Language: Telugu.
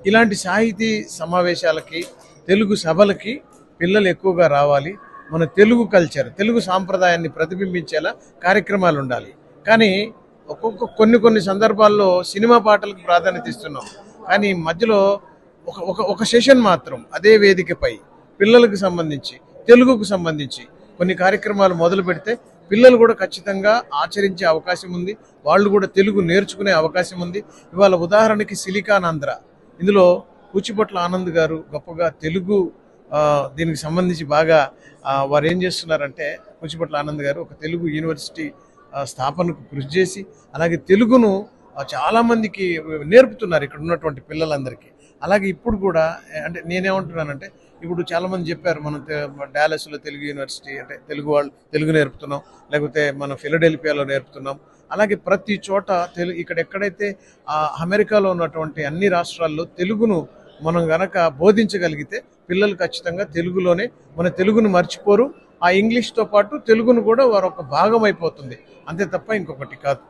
ఇలాంటి సాహితీ సమావేశాలకి, తెలుగు సభలకి పిల్లలు ఎక్కువగా రావాలి. మన తెలుగు కల్చర్, తెలుగు సాంప్రదాయాన్ని ప్రతిబింబించేలా కార్యక్రమాలు ఉండాలి. కానీ కొన్ని సందర్భాల్లో సినిమా పాటలకు ప్రాధాన్యత ఇస్తున్నాం. కానీ మధ్యలో ఒక సెషన్ మాత్రం అదే వేదికపై పిల్లలకు సంబంధించి, తెలుగుకు సంబంధించి కొన్ని కార్యక్రమాలు మొదలు పెడితే పిల్లలు కూడా ఖచ్చితంగా ఆచరించే అవకాశం ఉంది. వాళ్ళు కూడా తెలుగు నేర్చుకునే అవకాశం ఉంది. ఇవాళ ఉదాహరణకి సిలికానాంధ్ర, ఇందులో కూచిపట్ల ఆనంద్ గారు గొప్పగా తెలుగు దీనికి సంబంధించి బాగా వారు ఏం చేస్తున్నారంటే, కూచిపట్ల ఆనంద్ గారు ఒక తెలుగు యూనివర్సిటీ స్థాపనకు కృషి చేసి అలాగే తెలుగును చాలామందికి నేర్పుతున్నారు ఇక్కడ ఉన్నటువంటి పిల్లలందరికీ. అలాగే ఇప్పుడు కూడా అంటే నేనేమంటున్నానంటే, ఇప్పుడు చాలామంది చెప్పారు మనం డాలస్లో తెలుగు యూనివర్సిటీ అంటే తెలుగు వాళ్ళు తెలుగు నేర్పుతున్నాం, లేకపోతే మనం ఫిలడెల్ఫియాలో నేర్పుతున్నాం. అలాగే ప్రతి చోట ఇక్కడ ఎక్కడైతే అమెరికాలో ఉన్నటువంటి అన్ని రాష్ట్రాల్లో తెలుగును మనం గనక బోధించగలిగితే పిల్లలు ఖచ్చితంగా తెలుగులోనే మన తెలుగును మర్చిపోరు. ఆ ఇంగ్లీష్తో పాటు తెలుగును కూడా వారు ఒక భాగం అయిపోతుంది. అంతే తప్ప ఇంకొకటి కాదు.